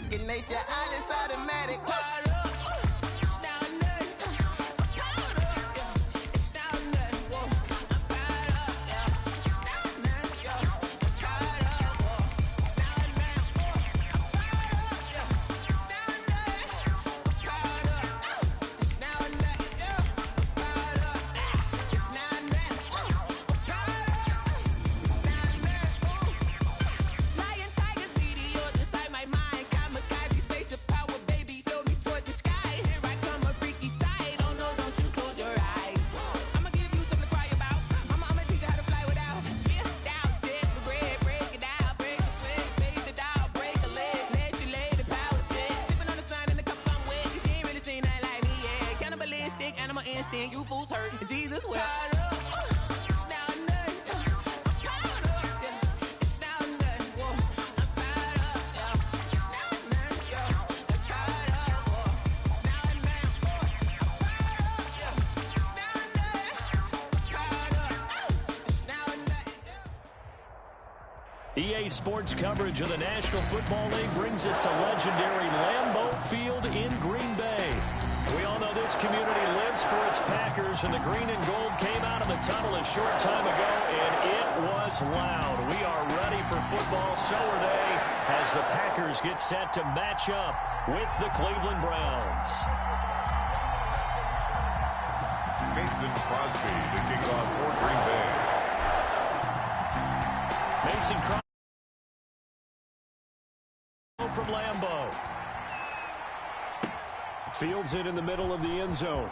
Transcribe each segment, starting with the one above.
second nature. All is automatic. You fools hurt. Jesus will. EA Sports coverage of the National Football League brings us to legendary Lambeau Field in Green Bay. We all know this community lives for its Packers, and the green and gold came out of the tunnel a short time ago, and it was loud. We are ready for football, so are they, as the Packers get set to match up with the Cleveland Browns. Mason Crosby to kick off for Green Bay. Mason Crosby from Lambeau. Fields it in the middle of the end zone.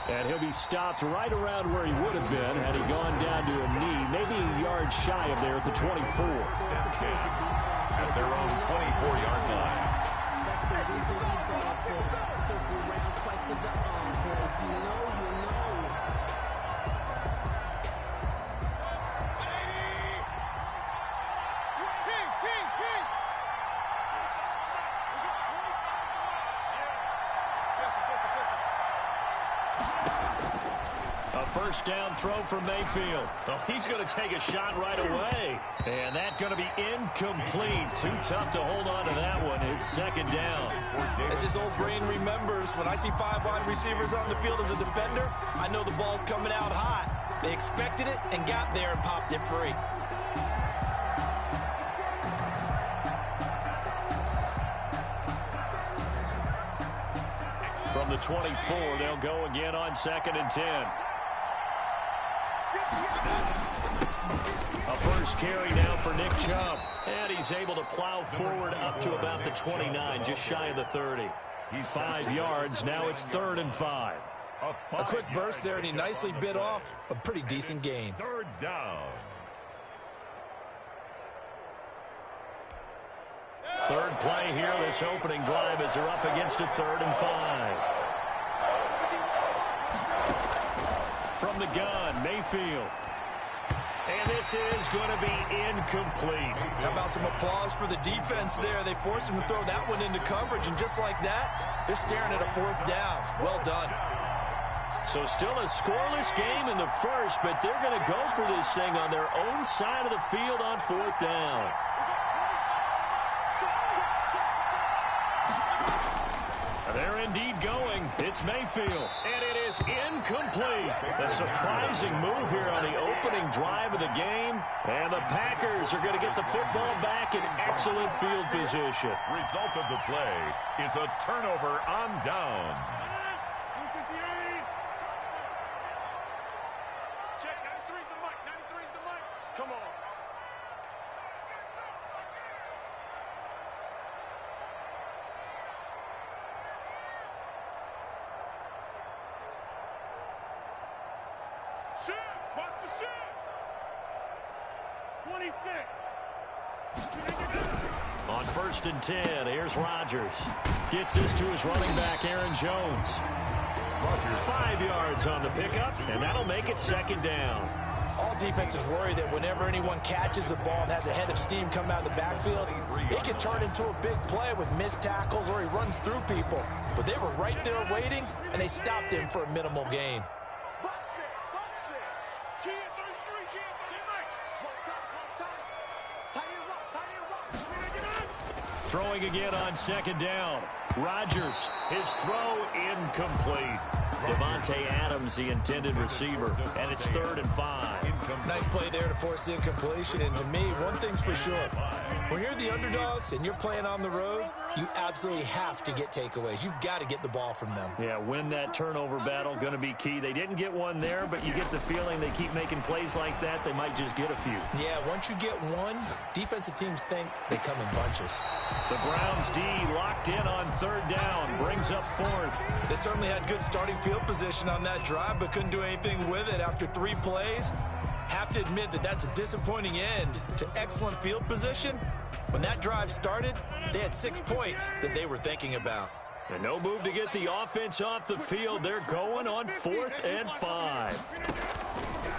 And he'll be stopped right around where he would have been had he gone down to a knee, maybe a yard shy of there at the 24. At their own 24-yard line. First down throw from Mayfield. Oh, he's going to take a shot right away. And that's going to be incomplete. Too tough to hold on to that one. It's second down. As his old brain remembers, when I see 5 wide receivers on the field as a defender, I know the ball's coming out hot. They expected it and got there and popped it free. From the 24, they'll go again on 2nd and 10. A first carry now for Nick Chubb. And he's able to plow forward up to about the 29, just shy of the 30. 5 yards. Now it's 3rd and 5. A quick burst there, and he nicely bit off a pretty decent gain. 3rd down. 3rd play here, this opening drive, as they're up against a 3rd and 5. From the gun, Mayfield. And this is going to be incomplete. How about some applause for the defense there? They forced him to throw that one into coverage, and just like that, they're staring at a 4th down. Well done. So still a scoreless game in the first, but they're going to go for this thing on their own side of the field on 4th down. They're indeed going. It's Mayfield. And it is incomplete. A surprising move here on the opening drive of the game. And the Packers are going to get the football back in excellent field position. Result of the play is a turnover on downs. Check, 93's the mic. 93's the mic. Come on. Shit! Watch the shit! 26. On 1st and 10, here's Rodgers. Gets this to his running back, Aaron Jones. 5 yards on the pickup, and that'll make it 2nd down. All defenses worry that whenever anyone catches the ball and has a head of steam come out of the backfield, it can turn into a big play with missed tackles or he runs through people. But they were right there waiting, and they stopped him for a minimal gain. Throwing again on second down. Rodgers, his throw incomplete. Devontae Adams, the intended receiver, and it's 3rd and 5. Nice play there to force the incompletion, and to me, one thing's for sure. When you're the underdogs and you're playing on the road, you absolutely have to get takeaways. You've got to get the ball from them. Yeah, win that turnover battle, going to be key. They didn't get one there, but you get the feeling they keep making plays like that, they might just get a few. Yeah, once you get one, defensive teams think they come in bunches. The Browns D locked in on 3rd down, brings up 4th. They certainly had good starting field position on that drive, but couldn't do anything with it after 3 plays. Have to admit that that's a disappointing end to excellent field position. When that drive started, they had 6 points that they were thinking about. And no move to get the offense off the field. They're going on 4th and 5.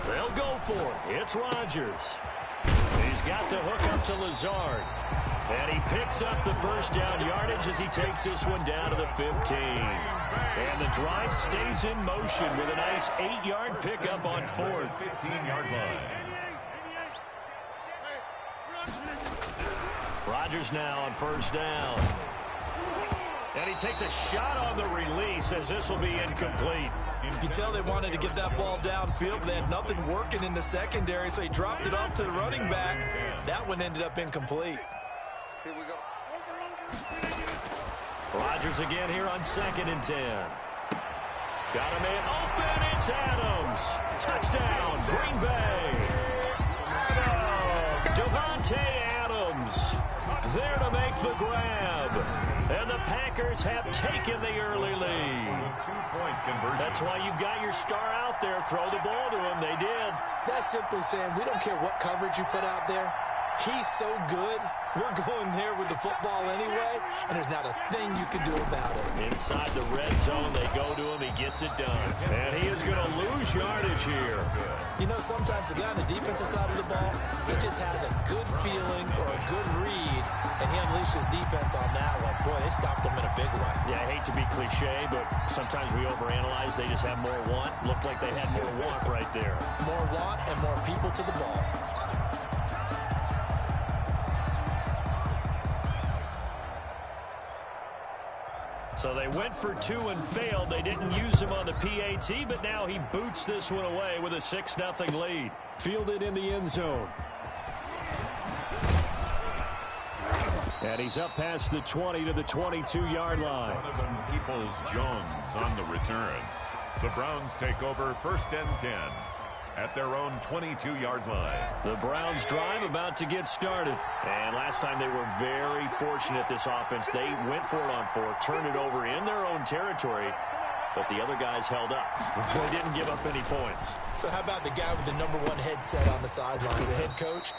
They'll go for it. It's Rodgers. He's got the hook up to Lazard. And he picks up the first down yardage as he takes this one down to the 15. And the drive stays in motion with a nice 8-yard pickup on 4th. 15-yard line. Rodgers now on 1st down. And he takes a shot on the release as this will be incomplete. You can tell they wanted to get that ball downfield, but they had nothing working in the secondary, so he dropped it off to the running back. That one ended up incomplete. Here we go. Rodgers again here on 2nd and 10. Got a man open. It's Adams. Touchdown, Green Bay. Devontae Adams there to make the grab. And the Packers have taken the early lead. 2-point conversion. That's why you've got your star out there. Throw the ball to him. They did. That's simply saying we don't care what coverage you put out there. He's so good. We're going there with the football anyway, and there's not a thing you can do about it. Inside the red zone, they go to him. He gets it done. And he is going to lose yardage here. You know, sometimes the guy on the defensive side of the ball, he just has a good feeling or a good read, and he unleashed his defense on that one. Boy, they stopped him in a big way. Yeah, I hate to be cliche, but sometimes we overanalyze. They just have more want. Looked like they had more want right there. More want and more people to the ball. So they went for 2 and failed. They didn't use him on the PAT, but now he boots this one away with a 6-0 lead. Fielded in the end zone. And he's up past the 20 to the 22-yard line. Donovan Peoples-Jones on the return. The Browns take over 1st and 10 at their own 22-yard line. The Browns drive about to get started. And last time they were very fortunate, this offense. They went for it on 4, turned it over in their own territory, but the other guys held up. They didn't give up any points. So how about the guy with the #1 headset on the sidelines, the head coach?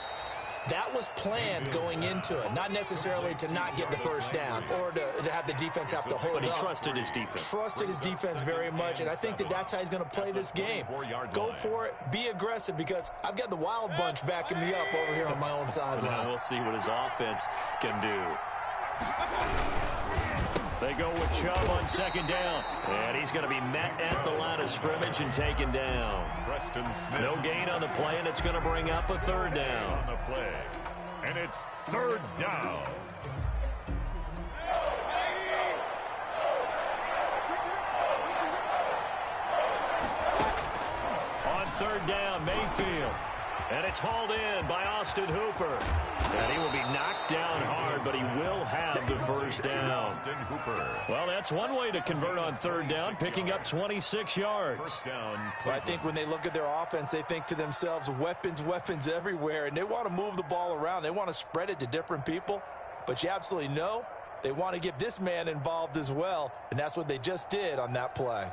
That was planned going into it, not necessarily to not get the first down or to have the defense have to hold up. But he trusted his defense. Trusted his defense very much, and I think that's how he's going to play this game. Go for it, be aggressive, because I've got the Wild Bunch backing me up over here on my own sideline. Well, we'll see what his offense can do. They go with Chubb on 2nd down. And he's going to be met at the line of scrimmage and taken down. Preston Smith. No gain on the play, and it's going to bring up a 3rd down. On the play. And it's 3rd down. On 3rd down, Mayfield. And it's hauled in by Austin Hooper. And he will be knocked down hard, but he will have the first down. Austin Hooper. Well, that's one way to convert on 3rd down, picking up 26 yards. First down. Well, I think when they look at their offense, they think to themselves, weapons, weapons everywhere, and they want to move the ball around. They want to spread it to different people, but you absolutely know they want to get this man involved as well, and that's what they just did on that play.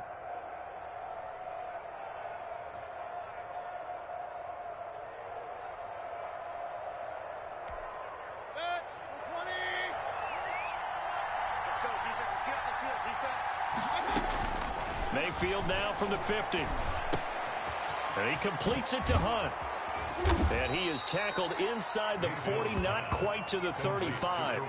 Mayfield now from the 50. And he completes it to Hunt. And he is tackled inside the 40, not quite to the 35.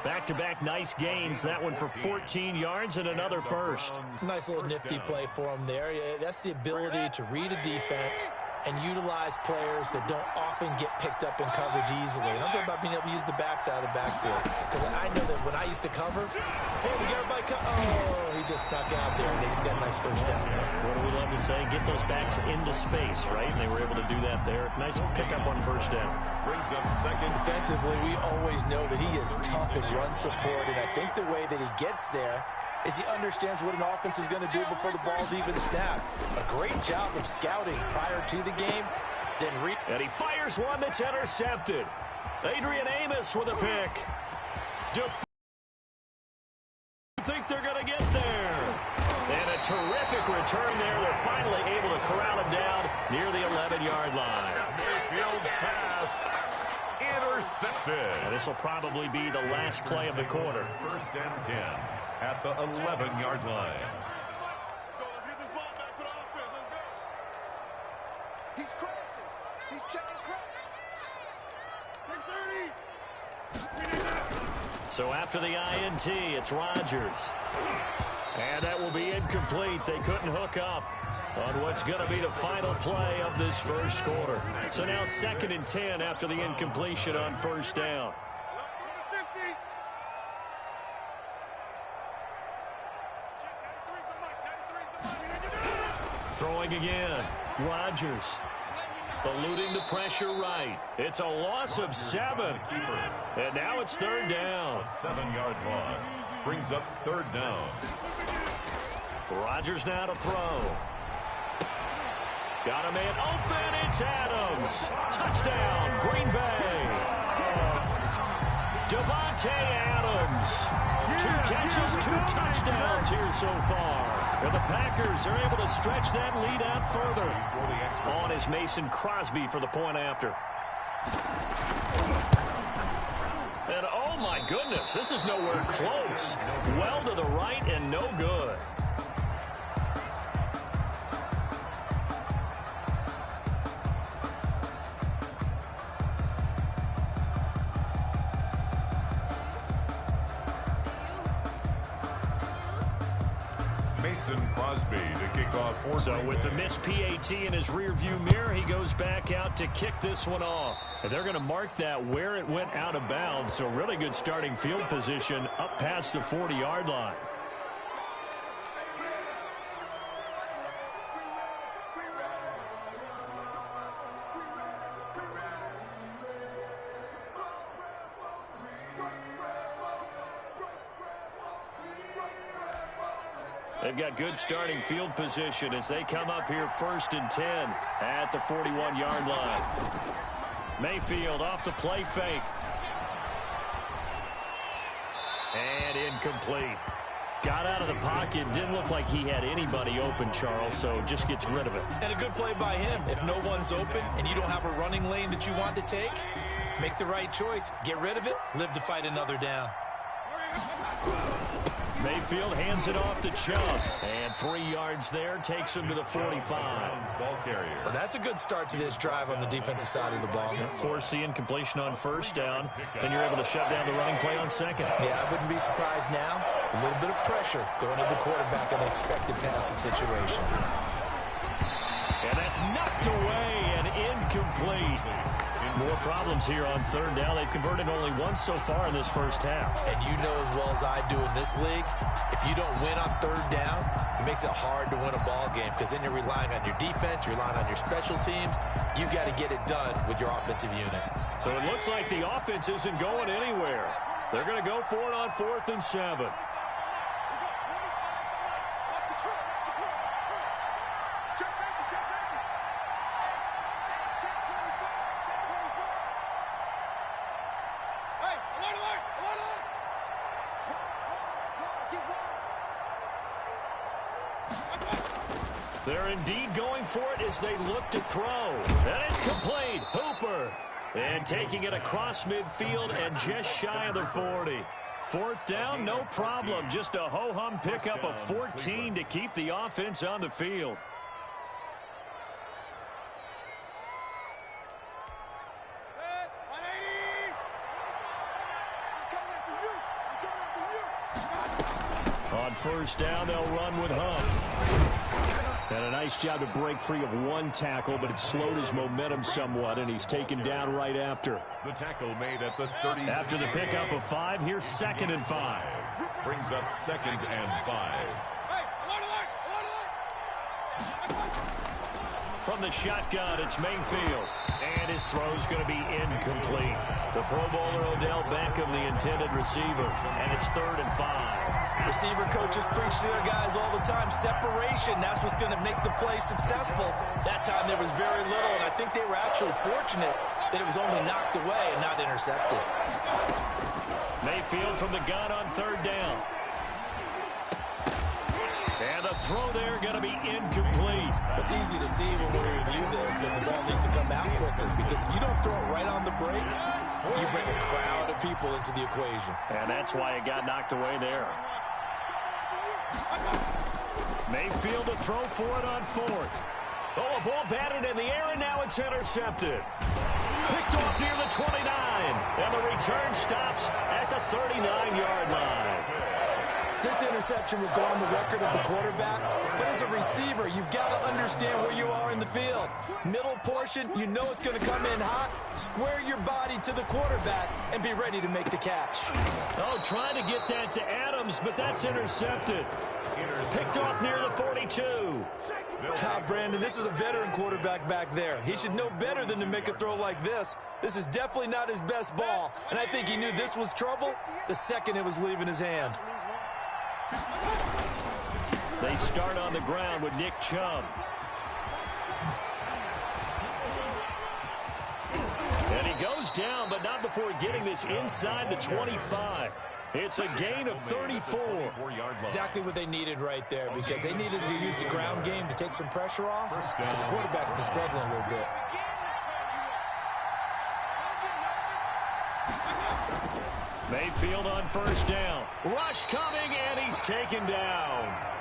Back-to-back nice gains. That one for 14 yards and another first. Nice little nifty play for him there. That's the ability to read a defense, and utilize players that don't often get picked up in coverage easily. And I'm talking about being able to use the backside of the backfield. Because I know that when I used to cover, hey, we got everybody oh, he just snuck out there, and they just got a nice first down there. What do we love to say? Get those backs into space, right? And they were able to do that there. Nice pickup on first down. Brings up second. Defensively, we always know that he is tough in run support, and I think the way that he gets there is he understands what an offense is going to do before the ball's even snapped. A great job of scouting prior to the game. And he fires one that's intercepted. Adrian Amos with a pick. Think they're going to get there. And a terrific return there. They're finally able to corral him down near the 11-yard line. Mayfield's pass intercepted. And this will probably be the last play of the quarter. First and 10 at the 11-yard line. Let's go. Let's get this ball back for the offense. Let's go. He's crossing. He's checking cross. 630. We need that. So after the INT, it's Rodgers. And that will be incomplete. They couldn't hook up on what's going to be the final play of this first quarter. So now 2nd and 10 after the incompletion on first down. Throwing again. Rodgers eluding the pressure right. It's a loss of 7. And now it's 3rd down. A 7-yard loss brings up 3rd down. Rodgers now to throw. Got a man open. It's Adams. Touchdown, Green Bay. Devontae Adams. 2 catches, 2 touchdowns here so far. And the Packers are able to stretch that lead out further. On is Mason Crosby for the point after. And oh my goodness, this is nowhere close. Well to the right and no good. Crosby to kick off. So with the missed PAT in his rearview mirror, he goes back out to kick this one off. And they're going to mark that where it went out of bounds. So really good starting field position up past the 40-yard line. They've got good starting field position as they come up here 1st and 10 at the 41-yard line. Mayfield off the play fake. And incomplete. Got out of the pocket. Didn't look like he had anybody open, Charles, so just gets rid of it. And a good play by him. If no one's open and you don't have a running lane that you want to take, make the right choice. Get rid of it. Live to fight another down. Mayfield hands it off to Chubb. And 3 yards there takes him to the 45. Ball carrier. Well, that's a good start to this drive on the defensive side of the ball. Force the incompletion on first down. Then you're able to shut down the running play on second. Yeah, I wouldn't be surprised now. A little bit of pressure going at the quarterback in an expected passing situation. And that's knocked away and incomplete. More problems here on 3rd down. They've converted only once so far in this first half. And you know as well as I do in this league, if you don't win on 3rd down, it makes it hard to win a ball game because then you're relying on your defense, you're relying on your special teams. You've got to get it done with your offensive unit. So it looks like the offense isn't going anywhere. They're going to go for it on 4th and 7. They're indeed going for it as they look to throw. And it's complete. Hooper. And taking it across midfield and just shy of the 40. 4th down, no problem. Just a ho-hum pickup of 14 to keep the offense on the field. On first down, they'll run with Hunt. And a nice job to break free of one tackle, but it slowed his momentum somewhat, and he's taken down right after. The tackle made at the 30. After the pickup of 5, here's 2nd and 5. Brings up 2nd and 5. From the shotgun, it's Mayfield. And his throw's going to be incomplete. The Pro Bowler Odell Beckham, the intended receiver. And it's 3rd and 5. Receiver coaches preach to their guys all the time. Separation, that's what's going to make the play successful. That time there was very little, and I think they were actually fortunate that it was only knocked away and not intercepted. Mayfield from the gun on 3rd down. And the throw there going to be incomplete. It's easy to see when we review this that the ball needs to come out quicker, because if you don't throw it right on the break, you bring a crowd of people into the equation. And that's why it got knocked away there. Mayfield to throw for it on 4th. Oh, a ball batted in the air, and now it's intercepted. Picked off near the 29. And the return stops at the 39-yard line. This interception will go on the record of the quarterback, but as a receiver, you've got to understand where you are in the field. Middle portion, you know it's going to come in hot. Square your body to the quarterback and be ready to make the catch. Oh, trying to get that to Adams, but that's intercepted. Picked off near the 42. Brandon, this is a veteran quarterback back there. He should know better than to make a throw like this. This is definitely not his best ball, and I think he knew this was trouble the second it was leaving his hand. They start on the ground with Nick Chubb. And he goes down, but not before getting this inside the 25. It's a gain of 34. Exactly what they needed right there, because they needed to use the ground game to take some pressure off, because the quarterback's been struggling a little bit. Mayfield on 1st down. Rush coming, and he's taken down.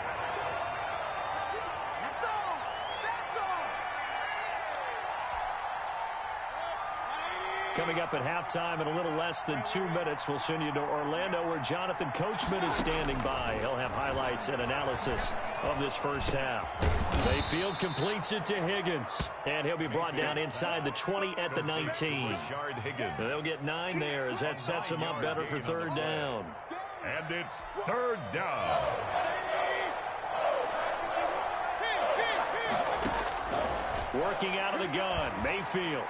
Coming up at halftime in a little less than 2 minutes, we'll send you to Orlando, where Jonathan Coachman is standing by. He'll have highlights and analysis of this first half. Mayfield completes it to Higgins, and he'll be brought down inside the 20 at the 19. They'll get 9 there as that sets him up better for 3rd down. And it's 3rd down. Working out of the gun, Mayfield.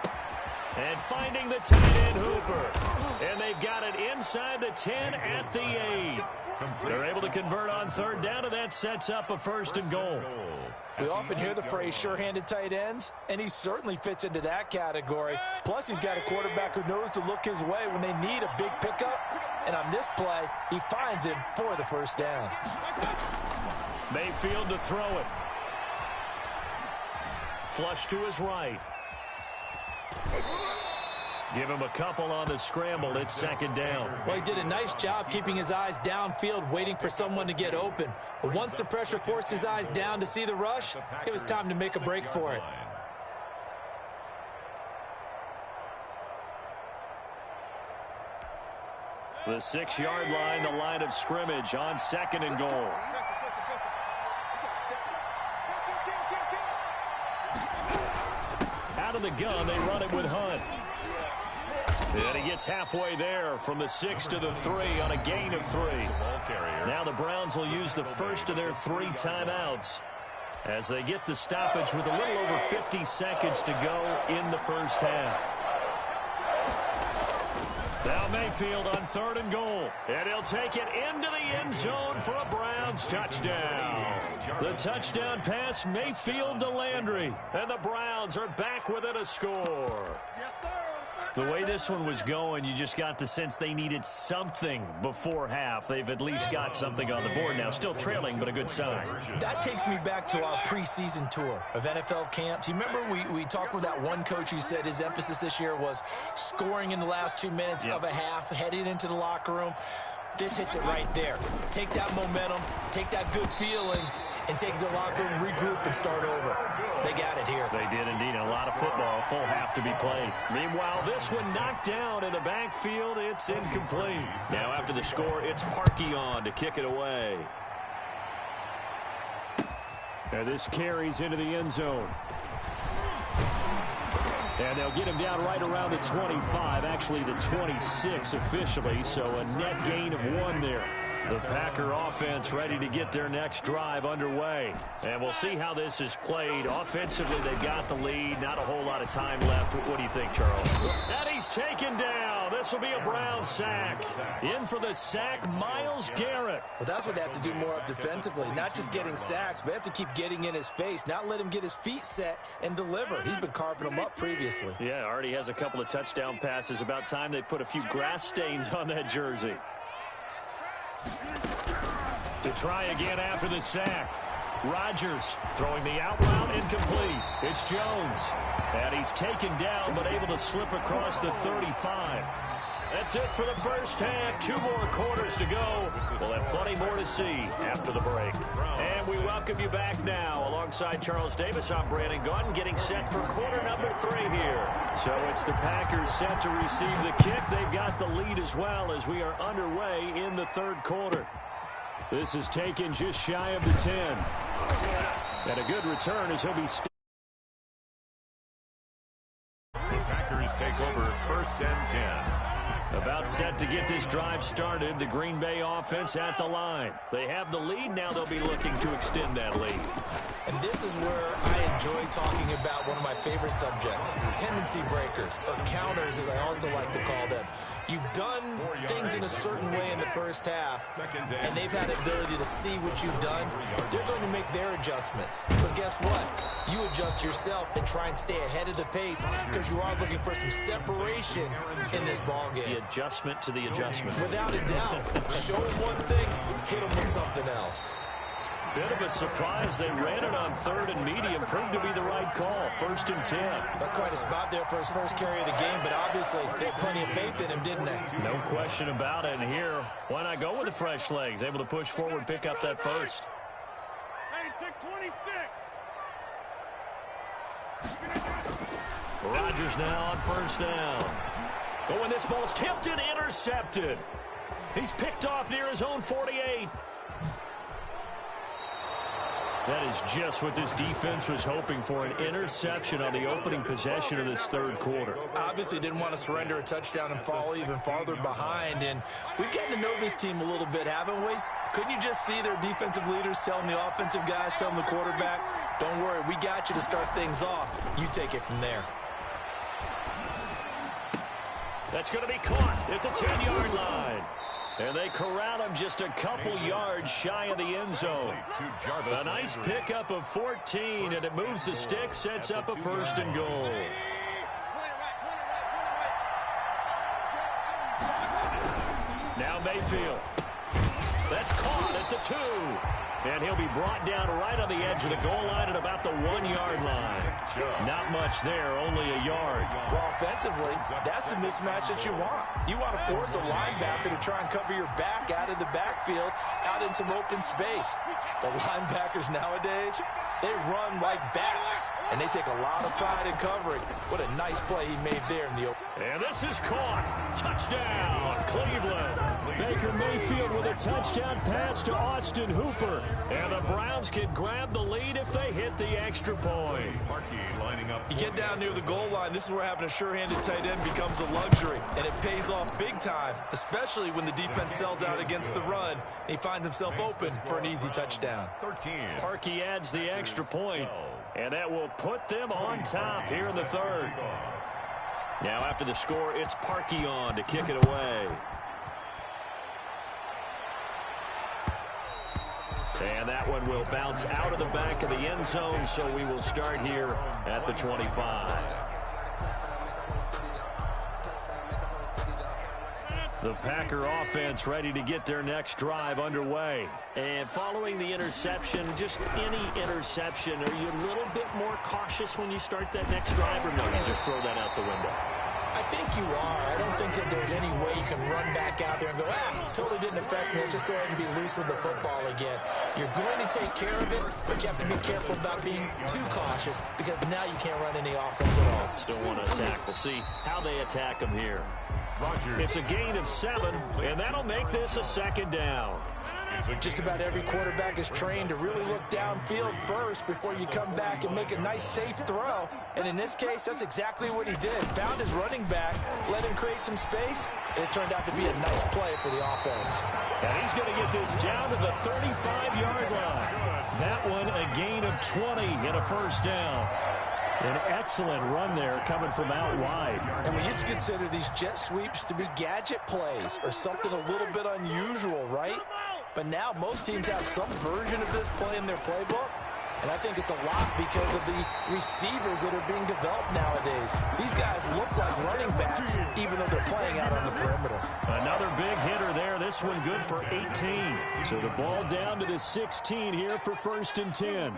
And finding the tight end Hooper. And they've got it inside the 10 at the 8. They're able to convert on 3rd down, and that sets up a 1st and goal. We often hear the phrase sure-handed tight ends, and he certainly fits into that category. Plus, he's got a quarterback who knows to look his way when they need a big pickup. And on this play, he finds him for the 1st down. Mayfield to throw it. Flush to his right. Give him a couple on the scramble. It's 2nd down. Well, he did a nice job keeping his eyes downfield, waiting for someone to get open. But once the pressure forced his eyes down to see the rush, it was time to make a break for it. The 6-yard line, the line of scrimmage on 2nd and goal. Out of the gun, they run it with Hunt. And he gets halfway there from the 6 to the 3 on a gain of 3. Now the Browns will use the first of their 3 timeouts as they get the stoppage with a little over 50 seconds to go in the first half. Now Mayfield on 3rd and goal. And he'll take it into the end zone for a Browns touchdown. The touchdown pass, Mayfield to Landry. And the Browns are back within a score. The way this one was going, you just got the sense they needed something before half. They've at least got something on the board now. Still trailing, but a good sign. That takes me back to our preseason tour of NFL camps. You remember we talked with that one coach who said his emphasis this year was scoring in the last 2 minutes of a half, heading into the locker room. This hits it right there. Take that momentum, take that good feeling, and take it to the locker room, regroup, and start over. They got it here. They did indeed. A lot of football, full half to be played. Meanwhile, this one knocked down in the backfield. It's incomplete. Now after the score, it's Parkey on to kick it away. And this carries into the end zone. And they'll get him down right around the 25, actually the 26 officially, so a net gain of 1 there. The Packer offense ready to get their next drive underway. And we'll see how this is played. Offensively, they've got the lead. Not a whole lot of time left. What do you think, Charles? And he's taken down. This will be a Brown sack. In for the sack, Myles Garrett. Well, that's what they have to do more of defensively. Not just getting sacks, but they have to keep getting in his face. Not let him get his feet set and deliver. He's been carving them up previously. Yeah, already has a couple of touchdown passes. About time they put a few grass stains on that jersey. To try again after the sack. Rodgers throwing the out route, incomplete. It's Jones. And he's taken down but able to slip across the 35. That's it for the first half. 2 more quarters to go. We'll have plenty more to see after the break. And we welcome you back now. Alongside Charles Davis, I'm Brandon Gunn, getting set for quarter number 3 here. So it's the Packers set to receive the kick. They've got the lead as well as we are underway in the 3rd quarter. This is taken just shy of the 10. And a good return as he'll be... The Packers take over 1st and 10. About set to get this drive started. The Green Bay offense at the line. They have the lead. Now they'll be looking to extend that lead. And this is where I enjoy talking about one of my favorite subjects, tendency breakers, or counters as I also like to call them. You've done things in a certain way in the first half, and they've had the ability to see what you've done. They're going to make their adjustments. So guess what? You adjust yourself and try and stay ahead of the pace because you are looking for some separation in this ball game. The adjustment to the adjustment. Without a doubt. Show them one thing, hit them with something else. Bit of a surprise. They ran it on 3rd and medium. Proved to be the right call. 1st and 10. That's quite a spot there for his first carry of the game, but obviously they had plenty of faith in him, didn't they? No question about it. And here, why not go with the fresh legs? Able to push forward, pick up that first. Hey, 626. Rodgers now on 1st down. Oh, and this ball's tipped and intercepted. He's picked off near his own 48. That is just what this defense was hoping for, an interception on the opening possession of this 3rd quarter. Obviously didn't want to surrender a touchdown and fall even farther behind, and we've gotten to know this team a little bit, haven't we? Couldn't you just see their defensive leaders telling the offensive guys, telling the quarterback, don't worry, we got you to start things off. You take it from there. That's going to be caught at the 10-yard line. And they corral him just a couple yards shy of the end zone. A nice pickup of 14, and it moves the stick, sets up a 1st and goal. Now Mayfield. That's caught at the 2. And he'll be brought down right on the edge of the goal line at about the 1-yard line. Not much there, only a yard. Well, offensively, that's the mismatch that you want. You want to force a linebacker to try and cover your back out of the backfield, out in some open space. The linebackers nowadays, they run like backs, and they take a lot of pride in covering. What a nice play he made there in the open. And this is caught. Touchdown, Cleveland. Baker Mayfield with a touchdown pass to Austin Hooper. And the Browns can grab the lead if they hit the extra point. You get down near the goal line, this is where having a sure-handed tight end becomes a luxury, and it pays off big time, especially when the defense sells out against the run, and he finds himself open for an easy touchdown. Parkey adds the extra point, and that will put them on top here in the 3rd. Now after the score, it's Parkey on to kick it away. And that one will bounce out of the back of the end zone, so we will start here at the 25. The Packer offense ready to get their next drive underway. And following the interception, just any interception, are you a little bit more cautious when you start that next drive, or no, you just throw that out the window? I think you are. I don't think that there's any way you can run back out there and go, totally didn't affect me. Let's just go ahead and be loose with the football again. You're going to take care of it, but you have to be careful about being too cautious because now you can't run any offense at all. Still want to attack. We'll see how they attack him here. It's a gain of 7, and that'll make this a 2nd down. Just about every quarterback is trained to really look downfield first before you come back and make a nice, safe throw. And in this case, that's exactly what he did. Found his running back, let him create some space, and it turned out to be a nice play for the offense. And he's going to get this down to the 35-yard line. That one a gain of 20 and a first down. An excellent run there coming from out wide. And we used to consider these jet sweeps to be gadget plays or something a little bit unusual, right? But now most teams have some version of this play in their playbook. And I think it's a lot because of the receivers that are being developed nowadays. These guys look like running backs even though they're playing out on the perimeter. Another big hitter there. This one good for 18. So the ball down to the 16 here for 1st and 10.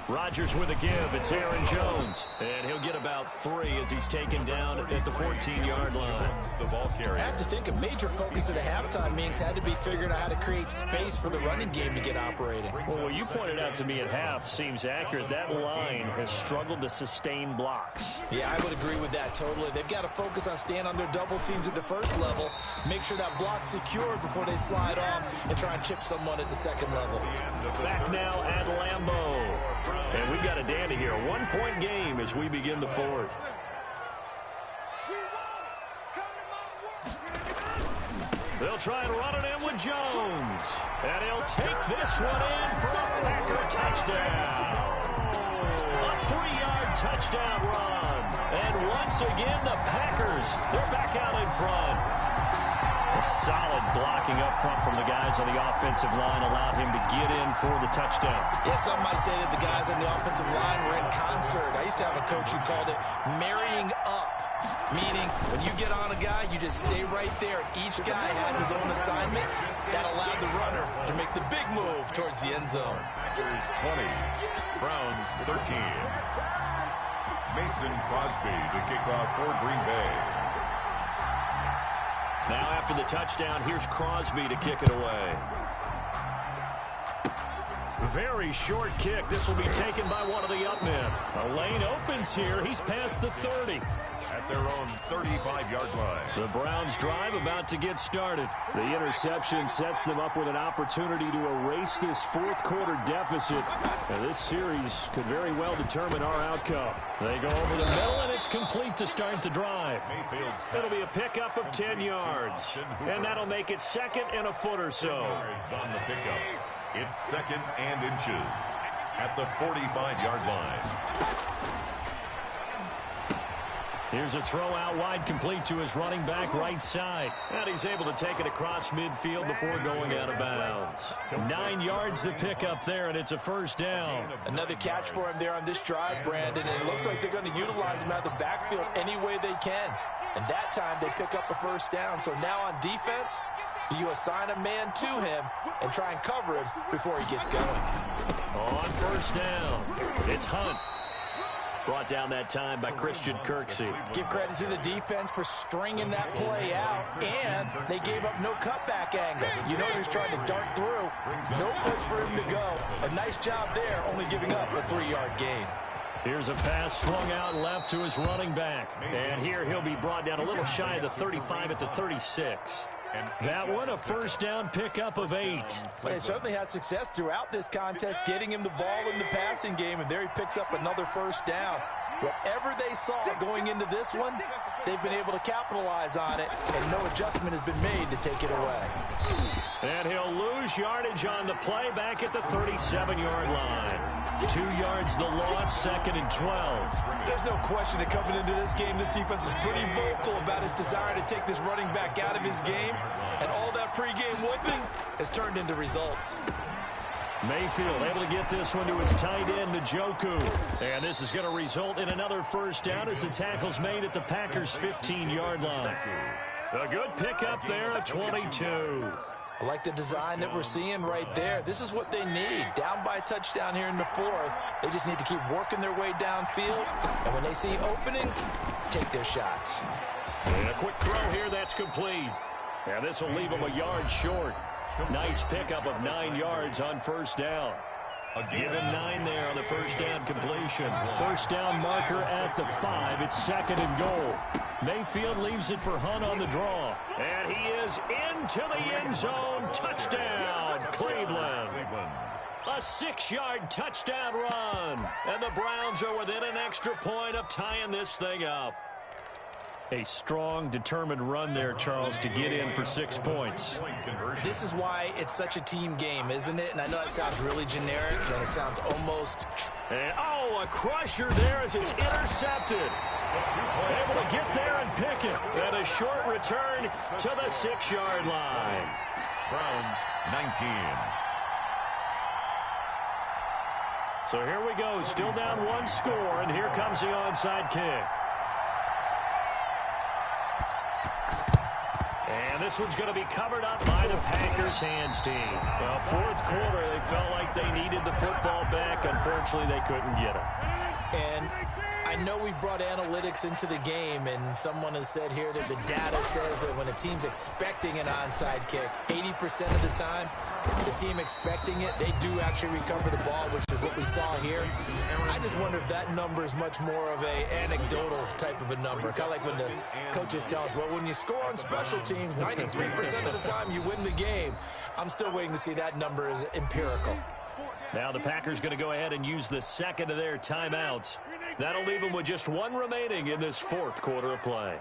Rodgers with a give. It's Aaron Jones. And he'll get about 3 as he's taken down at the 14-yard line. The ball carrier. I have to think a major focus of the halftime meetings had to be figuring out how to create space for the running game to get operating. Well, what you pointed out to me at half seems accurate. That line has struggled to sustain blocks. Yeah, I would agree with that totally. They've got to focus on staying on their double teams at the first level, make sure that block's secured before they slide off and try and chip someone at the second level. Back now at Lambeau. And we've got a dandy here. A 1-point game as we begin the 4th. They'll try and run it in with Jones. And he'll take this one in for a Packer touchdown. A 3-yard touchdown run. And once again, the Packers, they're back out in front. A solid blocking up front from the guys on the offensive line allowed him to get in for the touchdown. Yeah, some might say that the guys on the offensive line were in concert. I used to have a coach who called it marrying up, meaning when you get on a guy, you just stay right there. Each guy has his own assignment. That allowed the runner to make the big move towards the end zone. Packers 20, Browns 13. Mason Crosby, the kickoff for Green Bay. Now after the touchdown, here's Crosby to kick it away. Very short kick. This will be taken by one of the up men. A lane opens here. He's past the 30. At their own 35-yard line. The Browns drive about to get started. The interception sets them up with an opportunity to erase this 4th quarter deficit. And this series could very well determine our outcome. They go over the middle, and it's complete to start the drive. It'll be a pickup of 10 yards. And that'll make it 2nd and a foot or so. On the pickup. It's 2nd and inches at the 45-yard line. Here's a throw out wide, complete to his running back right side. And he's able to take it across midfield before going out of bounds. 9 yards to pick up there, and it's a first down. Another catch for him there on this drive, Brandon, and it looks like they're going to utilize him out of the backfield any way they can. And that time they pick up a first down. So now on defense, do you assign a man to him and try and cover him before he gets going? On first down, it's Hunt. Brought down that time by Christian Kirksey. Give credit to the defense for stringing that play out, and they gave up no cutback angle. You know he was trying to dart through. No place for him to go. A nice job there, only giving up a 3-yard gain. Here's a pass swung out left to his running back. And here he'll be brought down a little shy of the 35 at the 36. That one, a first down pickup of 8. They certainly had success throughout this contest, getting him the ball in the passing game, and there he picks up another first down. Whatever they saw going into this one, they've been able to capitalize on it, and no adjustment has been made to take it away. And he'll lose yardage on the play back at the 37-yard line. 2 yards the loss, 2nd and 12. There's no question that coming into this game, this defense was pretty vocal about its desire to take this running back out of his game, and all that pregame whooping has turned into results. Mayfield able to get this one to his tight end, Njoku. And this is going to result in another first down as the tackle's made at the Packers' 15-yard line. A good pickup there at 22. I like the design that we're seeing right there. This is what they need. Down by a touchdown here in the 4th. They just need to keep working their way downfield. And when they see openings, take their shots. And a quick throw here that's complete. And this will leave them a yard short. Nice pickup of 9 yards on first down. Give him 9 there on the first down completion. First down marker at the 5. It's 2nd and goal. Mayfield leaves it for Hunt on the draw. And he is into the end zone. Touchdown, Cleveland. A 6-yard touchdown run. And the Browns are within an extra point of tying this thing up. A strong, determined run there, Charles, to get in for 6 points. This is why it's such a team game, isn't it? And I know that sounds really generic, and it sounds almost... And, oh, a crusher there as it's intercepted. Able to get there and pick it. And a short return to the 6-yard line. Browns 19. So here we go, still down 1 score, and here comes the onside kick. And this one's going to be covered up by the Packers hands team. Well, fourth quarter, they felt like they needed the football back. Unfortunately, they couldn't get it. And I know we brought analytics into the game, and someone has said here that the data says that when a team's expecting an onside kick, 80% of the time, the team expecting it, they do actually recover the ball, which is what we saw here. I just wonder if that number is much more of a anecdotal type of a number. Kind of like when the coaches tell us, well, when you score on special teams, 93% of the time you win the game. I'm still waiting to see that number is empirical. Now the Packers going to go ahead and use the second of their timeouts. That'll leave them with just 1 remaining in this fourth quarter of play.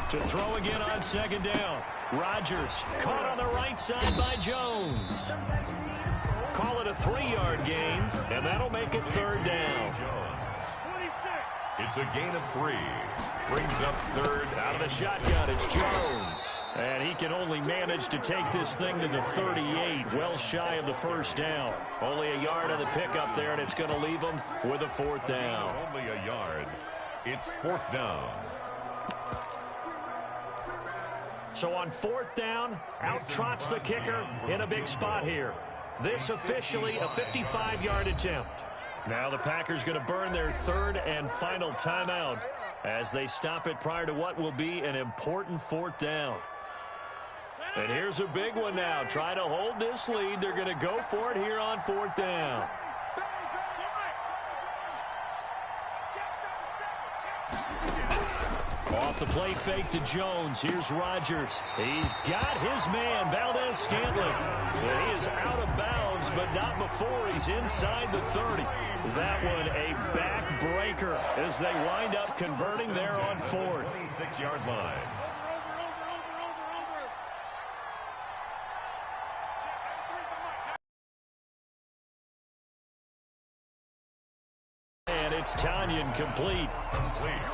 To throw again on second down. Rodgers caught on the right side by Jones. Call it a 3-yard gain, and that'll make it third down. It's a gain of 3. Brings up third. Out of the shotgun, it's Jones. And he can only manage to take this thing to the 38, well shy of the first down. Only a yard on the pickup there, and it's going to leave him with a 4th down. Only a yard. It's 4th down. So on 4th down, out trots the kicker in a big spot here. This officially a 55-yard attempt. Now the Packers going to burn their 3rd and final timeout as they stop it prior to what will be an important 4th down. And here's a big one now. Try to hold this lead. They're going to go for it here on 4th down. Off the play fake to Jones. Here's Rodgers. He's got his man, Valdez-Scantling. And he is out of bounds, but not before he's inside the 30. That one a backbreaker as they wind up converting there on 4th. 26-yard line. And it's Tanyan complete.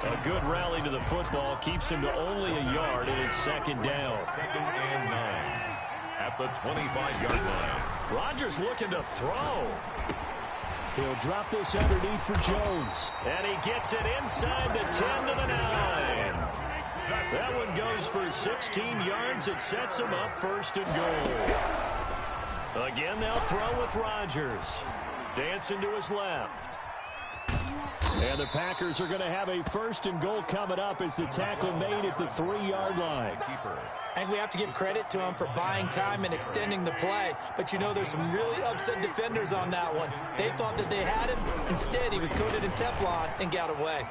A good rally to the football keeps him to only a yard, and it's 2nd down. 2nd and 9 at the 25-yard line. Rodgers looking to throw. He'll drop this underneath for Jones. And he gets it inside the 10 to the 9. That one goes for 16 yards. It sets him up 1st and goal. Again, they'll throw with Rodgers. Dancing to his left. And the Packers are going to have a 1st and goal coming up as the tackle made at the 3-yard line. I think we have to give credit to him for buying time and extending the play. But, you know, there's some really upset defenders on that one. They thought that they had him. Instead, he was coated in Teflon and got away.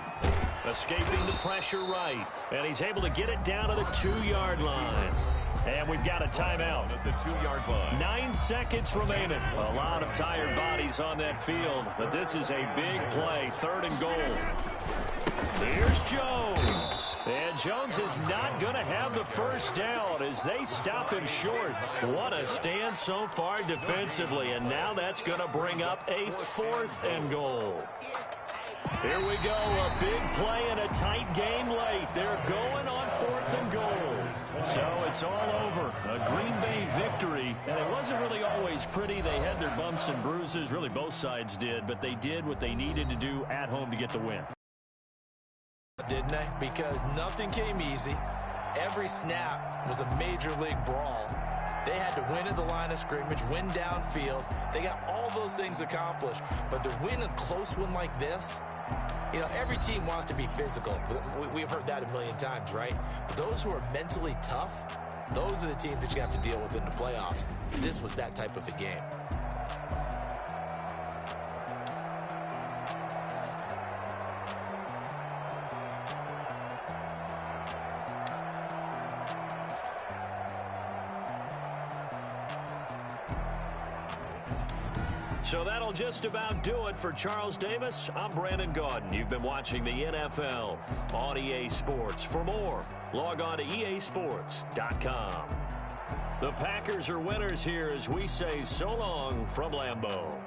Escaping the pressure right. And he's able to get it down to the 2-yard line. And we've got a timeout. At the 2-yard line. 9 seconds remaining. A lot of tired bodies on that field. But this is a big play. 3rd and goal. Here's Jones. And Jones is not going to have the 1st down as they stop him short. What a stand so far defensively. And now that's going to bring up a 4th and goal. Here we go. A big play in a tight game late. They're going on 4th and goal. So it's all over. A Green Bay victory. And it wasn't really always pretty. They had their bumps and bruises. Really, both sides did. But they did what they needed to do at home to get the win. Didn't they? Because nothing came easy. Every snap was a major league brawl. They had to win at the line of scrimmage, win downfield. They got all those things accomplished. But to win a close one like this, you know, every team wants to be physical. We've heard that a million times, right? But those who are mentally tough, those are the teams that you have to deal with in the playoffs. This was that type of a game. So that'll just about do it for Charles Davis. I'm Brandon Gaudin. You've been watching the NFL on EA Sports. For more, log on to easports.com. The Packers are winners here as we say so long from Lambeau.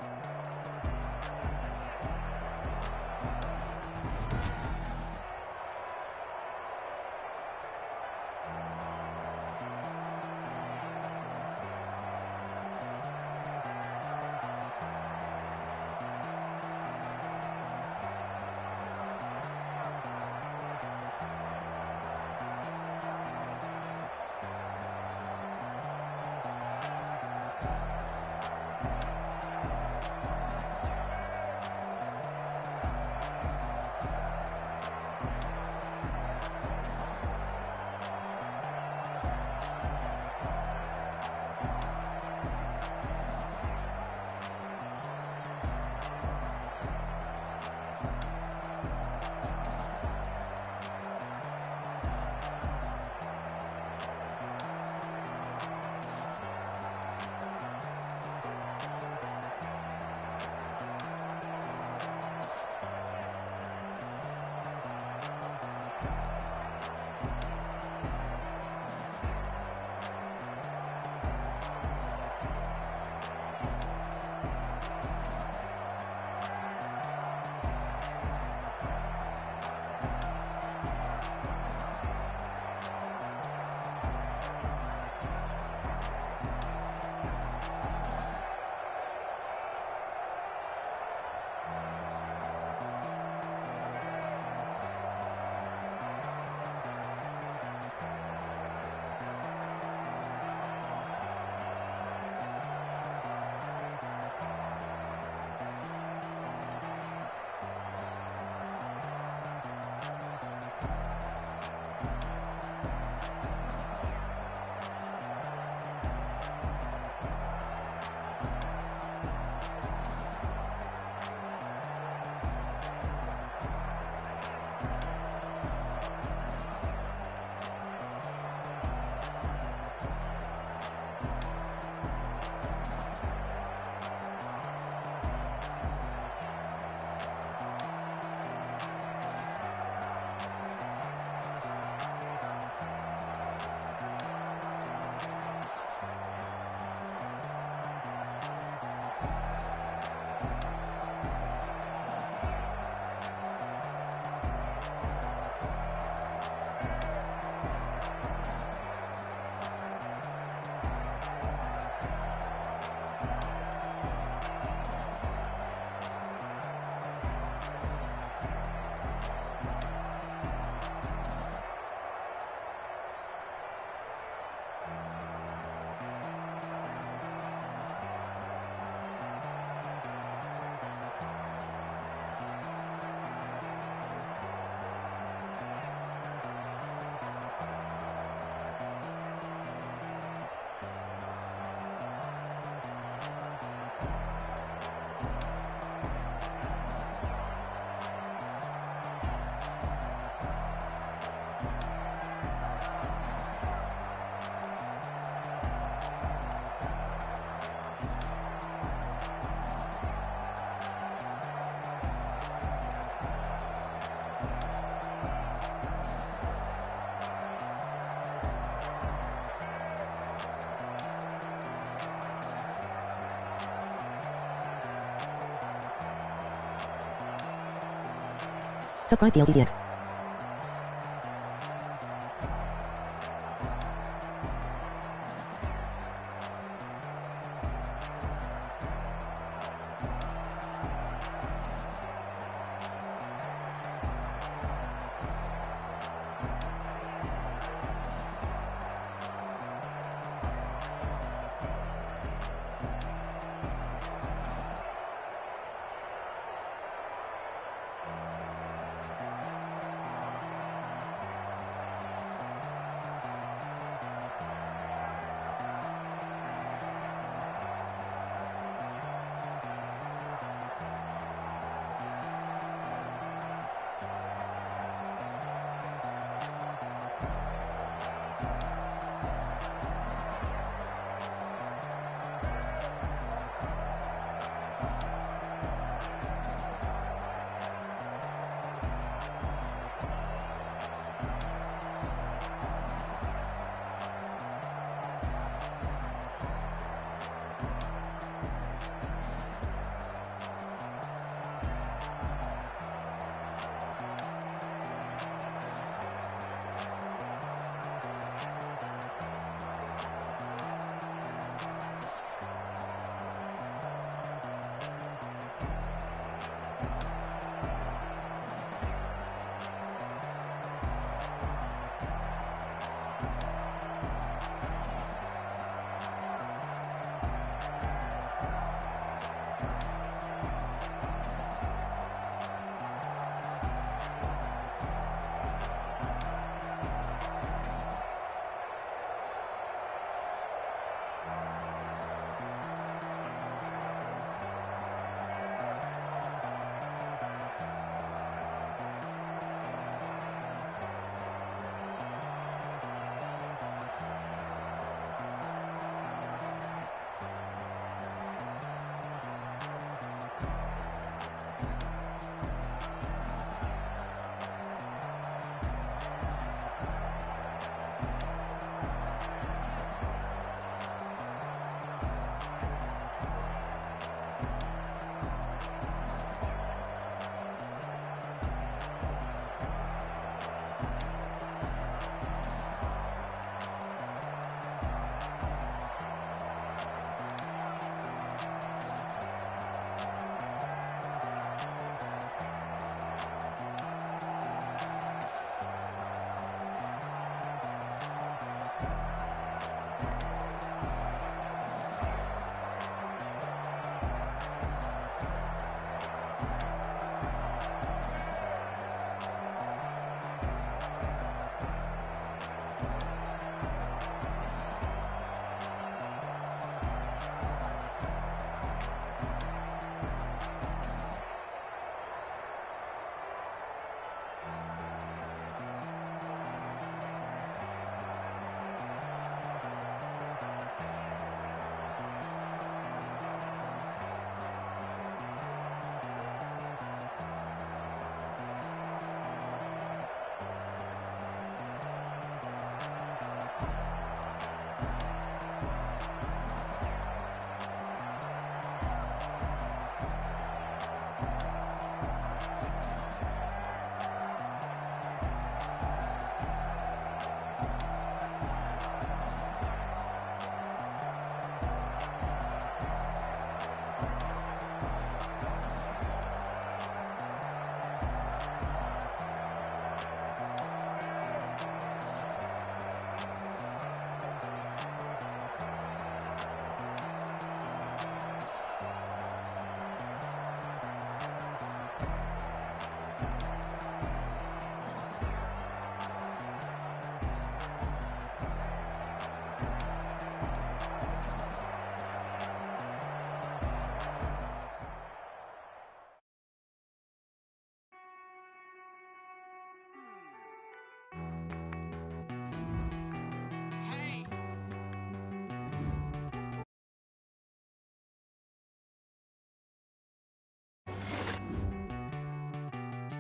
Subscribe DLTCX.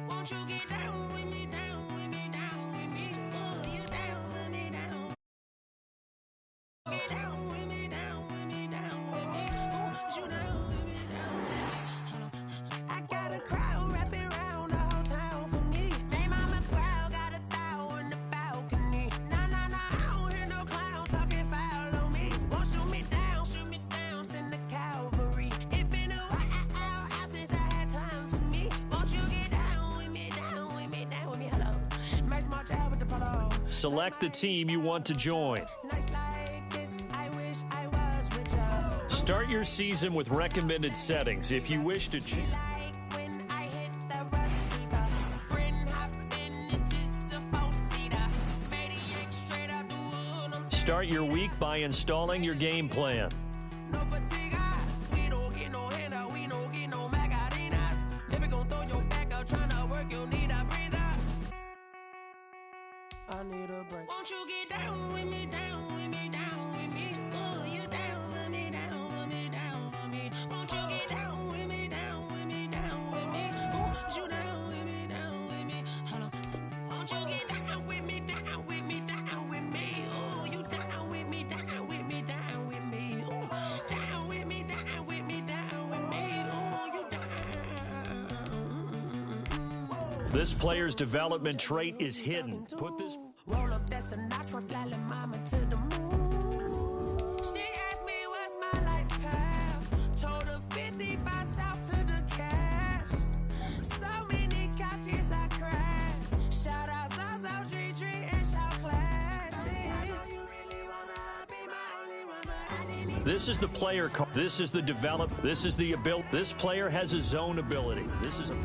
Won't you get down with me, down with me, down with me? Oh, you down with me, down. Get down with me, down with me, down with me. Oh, you down with me, down with me. I got a crowd wrapping around the whole town for me. Made mama proud, got a thou in the balcony. Nah, nah, nah, I don't hear no clown talking foul on me. Won't shoot me down, send the cavalry. It been a while since I had time for me. Won't you get down with me, down with me, down with me? Hello. Max March out with the polo. Select the team you want to join. Nice like this, I wish I was with ya. Start your season with recommended settings. If you wish to change, Like when I hit the receiver. Friend hop in, this is a four-seater. Made a yank straight out the wood. I'm start your week by installing your game plan. no fatigue. We don't get no handout, we don't get no magarinas. Never gonna throw your back out, tryna work, you need a breather. I need a break. Won't you get down with me, down with me, down with me? Oh, you down with me, down with me, down with me. Won't you get down with me, down with me, down with me? Oh, you down with me, down with me. Hold on. Won't you get down with me, down with me, down with me? Oh, you down with me, down with me, down with me. Oh, down with me, down with me, down with me. Oh, you down. This player's development trait is hidden. Put this. Roll up that Sinatra, fly la mama to the moon. She asked me what's my life path. Told her 55 south to the cat. So many couches I cried. Shout out Zazo, Tree, and shout classic. This is the player. This is the develop. This is the ability. This player has a zone ability. This is a.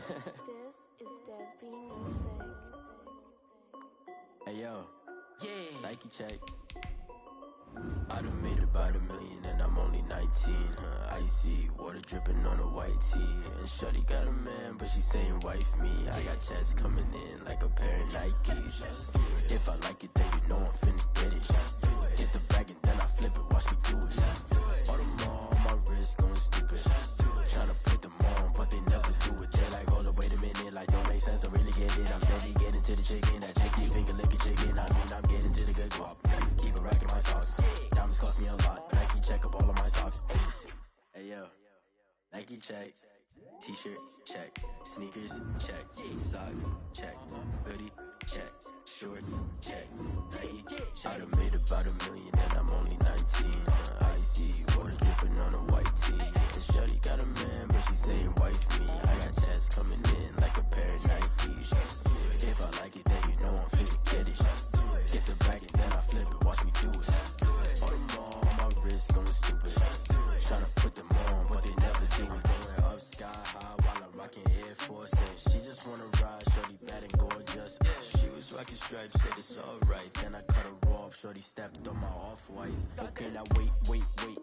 This is Dev B Music. Hey yo, yeah, Nike check. I done made about $1 million and I'm only 19. Icy water dripping on a white tee. And shorty got a man, but she saying wife me. I got checks coming in like a pair of Nikes. If I like it, then you know I'm finna get it. Get the bag and then I flip it, watch me do it. All them on my wrist going stupid. Tryna put them on, but they never do it. They like, hold up, wait a minute, like don't make sense, don't really get it. I'm steady getting to the chicken, that chicken finger licking chicken. I mean, I'm getting to the good guap. Keep a rack in my sauce. Diamonds cost me a lot. Nike check up all of my socks. Hey yo, Nike check. T-shirt check. Sneakers check. Socks check. Hoodie check. Shorts check. Nike. I done made about $1 million and I'm only 19. Icy water dripping on a white tee. And shorty got a man, but she saying wife me. I got checks coming in like a pair of Nikes. If I like it, then you know I'm finna get it. Get the bag and then I flip it, watch me do it. All them on my wrist going stupid. Tryna put them on, but they never do it. Going up sky high while I'm rocking Air Force. She just wanna ride, shorty bad and gorgeous. She was rocking stripes, said it's alright. Then I cut her off, shorty stepped on my off-whites. Okay, now wait.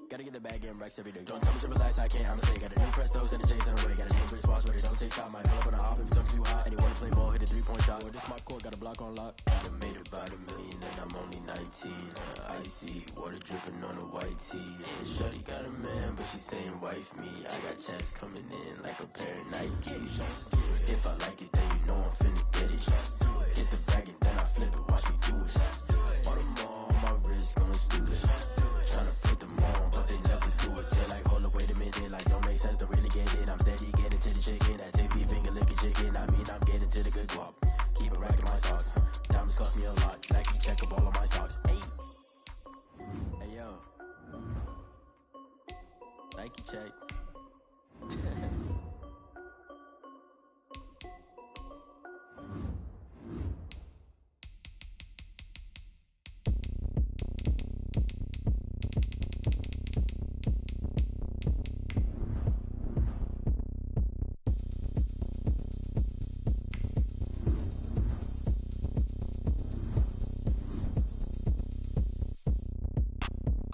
Gotta get the bag and racks every day. Don't tell me to relax, I can't, I'm a stay. Got a new Presto, send the J's in the way. Got a new Chris Foss, but it don't take time. Might pull up on a hop if it's too hot. And you wanna play ball, hit a 3-point shot. Or this my court, got a block on lock. I done made about $1 million and I'm only 19. Icy water dripping on a white tee. And shorty got a man, but she saying wife me. I got checks coming in like a pair of Nikes. If I like it, then you know I'm finna get it. Get the bag and then I flip it, watch me do it. All them on my wrist going stupid. Tryna put them on, but they never do it. They like, hold up, wait a minute, like don't make sense, don't really get it. I'm steady getting to the chicken, that takes me finger licking chicken. I mean, I'm getting to the good guap. Keep a rack in my socks. Diamonds cost me a lot. Nike check up all of my socks. Hey yo, Nike check.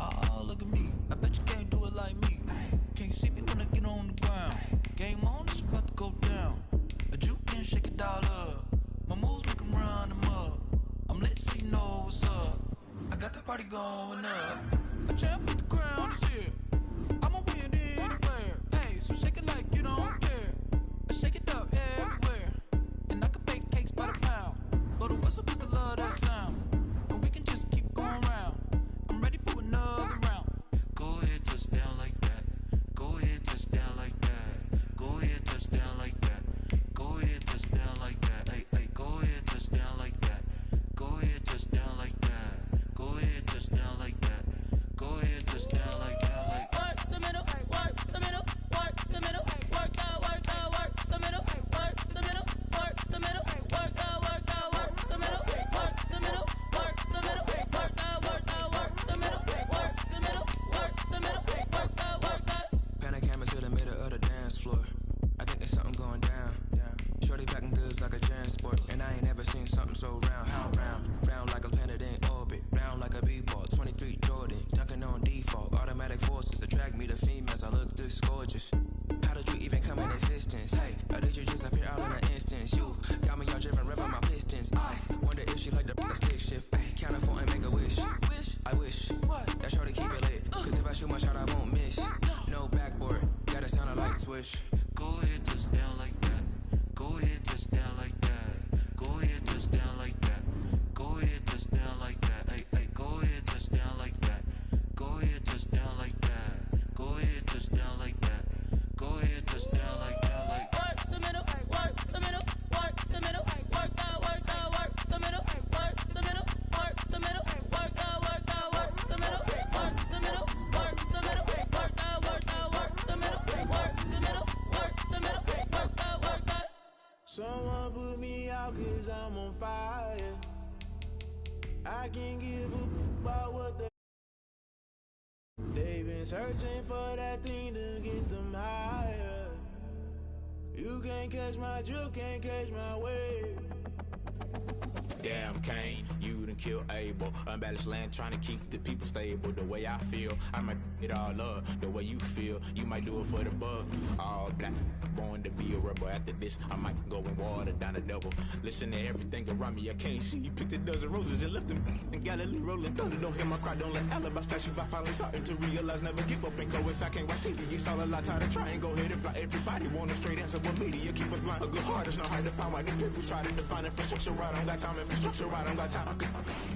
Oh, look at me. I bet you can't do it like me. Can't see me when I get on the ground. Game on, it's about to go down. A juke and shake it all up. My moves make 'em run them up. I'm lit so you know what's up. I got the party going up. A champ with the crown is here. I'ma win anywhere. Hey, so shake it like you don't care. I shake it up everywhere. And I can bake cakes by the pound. Blow the whistle 'cause I love that sound. And we can just keep going round. I'm ready for another round. Go ahead, touch down like that. Go ahead, touch down like that. Go ahead, touch down like that. Go ahead, touch down like that. Hey, go ahead, touch down like that. Go ahead, touch down like that. Go ahead, touch down like that. Go ahead, touch down like that. Like work the middle, work the middle, work the middle, work out, work the middle, work the middle, work the middle, work out, work the middle, work the middle, work the middle, work out, work the middle, work the middle, work the middle, work out. Panic camera to the middle of the dance floor. I think there's something going down. Shorty packing goods like a transport, and I ain't never seen something so round. How round? Round like a planet in orbit, round like a b-ball. 23 Jordan, dunking on default. Automatic forces attract me to females. I look this gorgeous. How did you even come in existence? Hey, or did you just appear out in an instance? You got me all driven, revving my pistons. I wonder if she like the stick shift. Ay, count a 4 and make a wish. I wish that shorty keep it lit. Cause if I shoot my shot, I won't miss. No backboard, gotta sound a light swish. Go ahead, touch down like that. Go ahead, touch down like that. Go ahead, touch down like that. Go ahead, touch down like that. Hey, go ahead, touch down like that. Go ahead, touch down like that. Go ahead, touch down like that. Go ahead, touch down like that. Like work the middle, work the middle, work the middle, work out, work the middle, work the middle, work the middle, work out, work the middle, work the middle, work the middle, work out, work the middle, work the middle, work the middle, work out. Someone put me out 'cause I'm on fire. I can't give a about what they've been searching for, that thing to get them higher. You can't catch my drift, can't catch my wave. Damn, Kane, you done kill Abel. Unbalanced land, trying to keep the people stable. The way I feel, I might it all up. The way you feel, you might do it for the bug. All black, born to be a rebel. After this, I might go and water down the devil. Listen to everything around me, I can't see. You picked a dozen roses and left them in Galilee rolling thunder. Don't hear my cry, don't let alibis pass you. I finally starting to realize, never give up and go inside. Can't watch TV, it's all a lot. Tired of trying, go ahead and fly. Everybody want a straight answer with media, keep us blind. A good heart is not hard to find. Why the people try to define infrastructure right? I don't got time. Infrastructure right, I don't got time.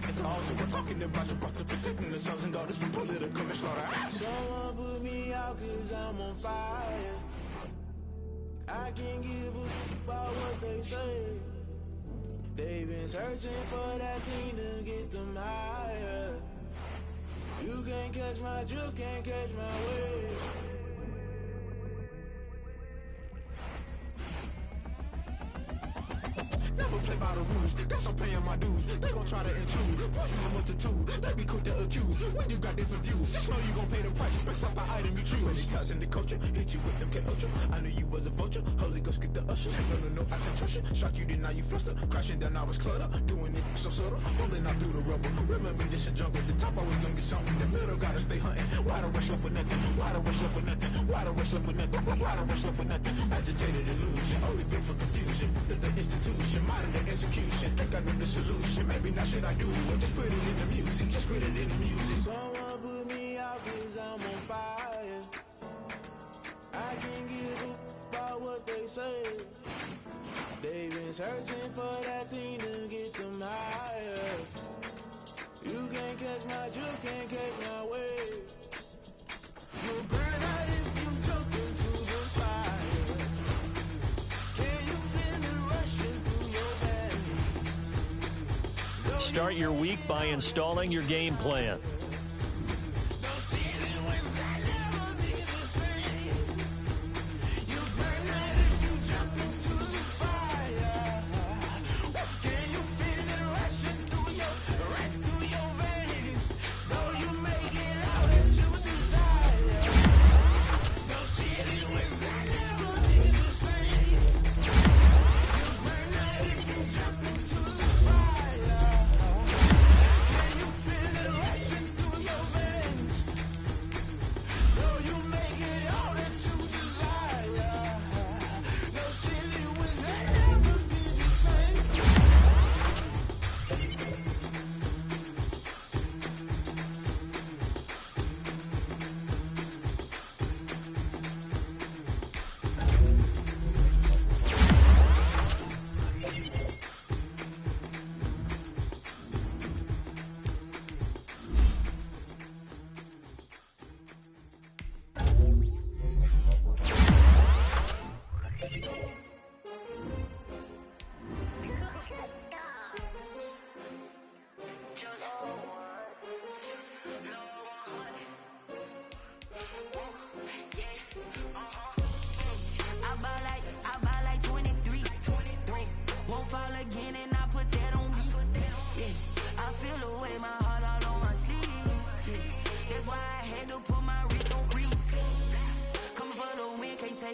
It's all to we're talking about you, brought to protecting the sons and daughters from political slaughter. Someone put me out cause I'm on fire. I can't give a about what they say. They've been searching for that thing to get them higher. You can't catch my drift, can't catch my wave. Never play by the rules, guess I'm paying my dues. They gon' try to intrude, poison the multitude. They be quick to accuse, when you got different views. Just know you gon' pay the price, based off the item you choose. Many times in the culture, hit you with them K-Ultra. I knew you was a vulture, Holy Ghost get the usher. No, I can trust you. Shock you, then now you fluster. Crashing down, I was clutter. Doing it so subtle, rolling out through the rubble. Remember this in jungle, the top I was gonna get something. The middle gotta stay hunting. Why the rush left for nothing? Why the rush left for nothing? Why the rush left for nothing? Why the rush left for nothing? Agitated illusion, only built for confusion. The institution, modern day execution. Think I know the solution. Maybe not should I do it? Just put it in the music. Just put it in the music. Someone put me out cause I'm on fire. I can't give a about what they say. They've been searching for that thing to get them higher. You can't catch my drift, can't catch my wave. You'll burn out if you jump into the fire. Can you feel it rushing through your veins? Start your week by installing your game plan.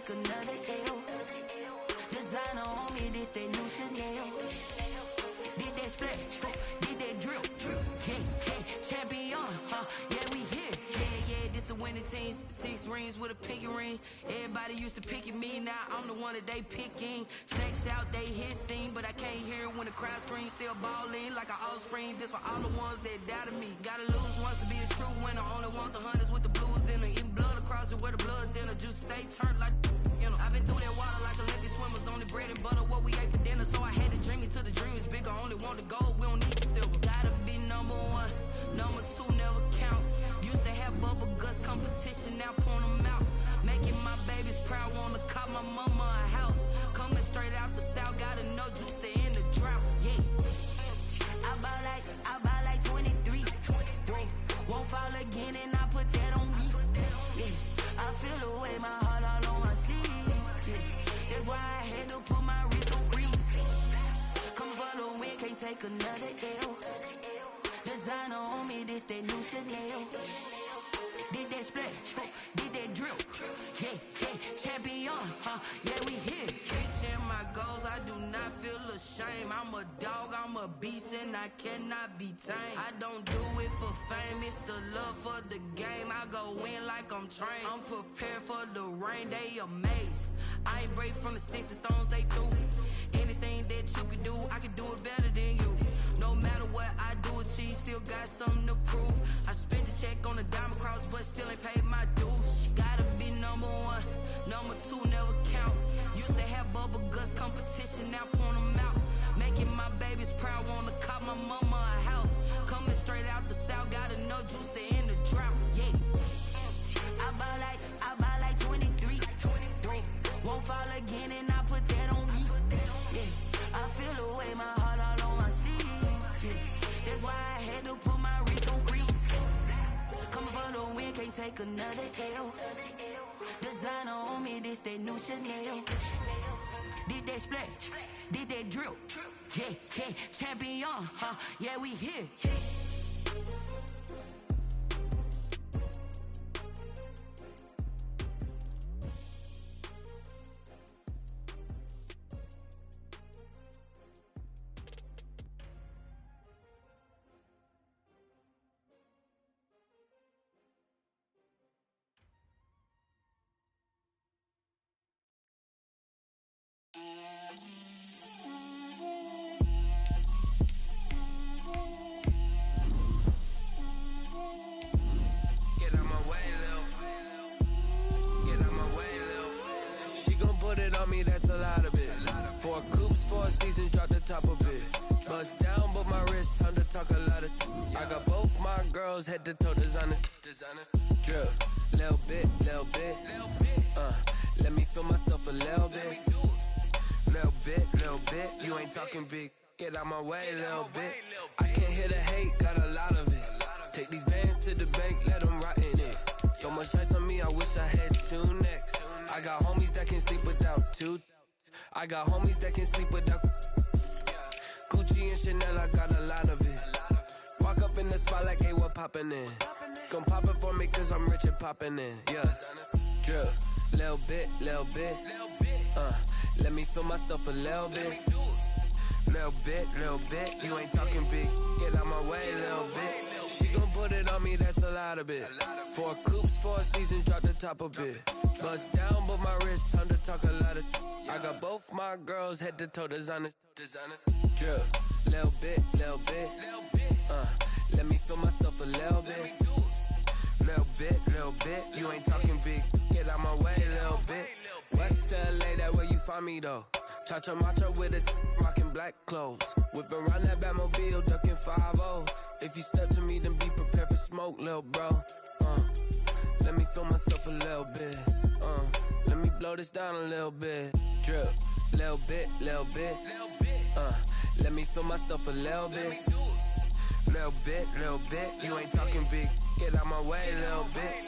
Another L. Designer on me, this that new Chanel. Did that splash, did that drill. Yeah, champion, yeah, we here. Yeah, this the winning team. 6 rings with a pinky ring. Everybody used to pick at me, now I'm the one that they picking. Snakes out, they hit scene, but I can't hear it when the crowd screams. Still balling like an offspring. This for all the ones that doubted me. Gotta lose once to be a true winner. Only want the hunters with the blues in it. Eating blood across it where the blood thinner. Juice stay turned like, you know. I've been through that water like Olympic swimmers. Only bread and butter, what we ate for dinner. So I had to dream it till the dream is bigger. Only want the gold, we don't need the silver. Gotta be number 1, number 2 never count. Used to have bubble guts competition, now point them out. Making my babies proud, wanna cop my mama a house. Coming straight out the south, gotta know juice to end the drought. Yeah, I buy like 23. Won't fall again and I put that on me. Yeah, I feel the way, my heart all on my sleeve. Yeah, that's why I had to put my wrist on freeze. Come for the win, can't take another L. Designer on me, this that new Chanel. Did that splash, did that drill. Yeah, champion, yeah, we here. shame. I'm a dog, I'm a beast, and I cannot be tamed. I don't do it for fame, it's the love for the game. I go in like I'm trained. I'm prepared for the rain, they amazed. I ain't break from the sticks and stones they threw. Anything that you can do, I can do it better than you. No matter what I do achieve, still got something to prove. I spent the check on the diamond cross, but still ain't paid my dues. Gotta be number one, number two never count. Used to have bubble guts competition, now point them out. Making my babies proud, wanna cop my mama a house. Coming straight out the south, got enough juice to end the drought. Yeah, I buy like 23. Won't fall again, and I put that on me. Yeah, I feel the way, my heart all on my sleeve. Yeah, that's why I had to put my wrist on freeze. Coming for the win, can't take another L. Designer on me, this that new Chanel. This that splash, this that drill. Yeah, yeah, champion, huh? Yeah, we here. That's a lot of it. 4 coops, 4 seasons, drop the top of it. Bust down, but my wrist, time to talk a lot of. I got both my girls head to toe designer. Drip, little bit. Let me feel myself a little bit. Little bit. You ain't talking big. Get out my way, little bit. I can't hear the hate, got a lot of it. Take these bands to the bank, let them rot in it. So much ice on me, I wish I had 2 necks. I got homies that can sleep without 2. I got homies that can sleep without Gucci and Chanel, I got a lot of it. Walk up in the spot like, hey, what poppin' in? Gon' pop it for me cause I'm rich and poppin' in. Yeah, drip, little bit. Let me feel myself a little bit. Little bit. You ain't talking big. Get out my way, little bit. She gon' put it on me, that's a lot of it. 4 coops, 4 seasons, drop the top a bit. Bust down, but my wrist, time to talk a lot of. I got both my girls head to toe designer. Drip, little bit. Let me feel myself a little bit. Little bit. You ain't talking big. Get out my way, little bit. West LA, that where you find me though. Cha-cha matcha with a rockin' black clothes. Whip around that Batmobile, ducking 5-0. If you step to me, then be prepared for smoke, lil' bro. Let me feel myself a little bit. Let me blow this down a little bit. Drip, little bit. Let me feel myself a little bit. Little bit. You ain't talking big. Get out my way, little bit.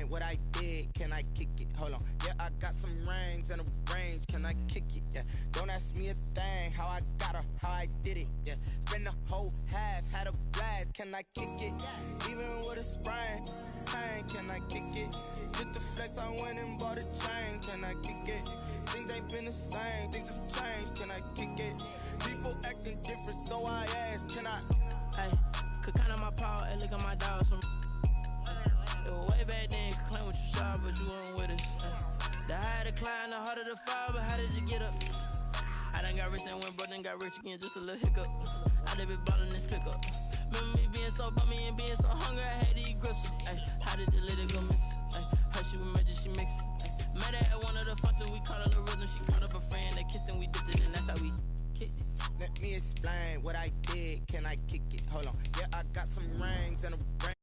What I did, can I kick it? Hold on, yeah, I got some rings and a range, can I kick it? Yeah, don't ask me a thing, how I got her, how I did it. Yeah, spend the whole half, had a blast, can I kick it? Even with a sprain, pain, can I kick it? Just to flex, I went and bought a chain, can I kick it? Things ain't been the same, things have changed, can I kick it? People acting different, so I asked, can I? Hey, could count on my power and look at my dogs from. It was way back then, could claim what you saw, but you weren't with us. The higher the climb, the harder the fall, but how did you get up? I done got rich and went broke, then got rich again, just a little hiccup. I done been ballin' this pickup. Remember me being so bummy and being so hungry, I had to eat gristle. How did the lady go miss? Her she was magic, she mixed. Met her at one of the functions, we caught her the rhythm. She caught up a friend that kissed and we dipped it, and that's how we kicked it. Let me explain what I did, can I kick it? Hold on, yeah, I got some rings and a ring.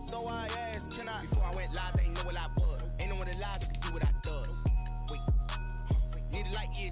So I asked, can I? Before I went live, they ain't know what I was. Ain't no one alive that could do what I does. Wait, need a light, yeah.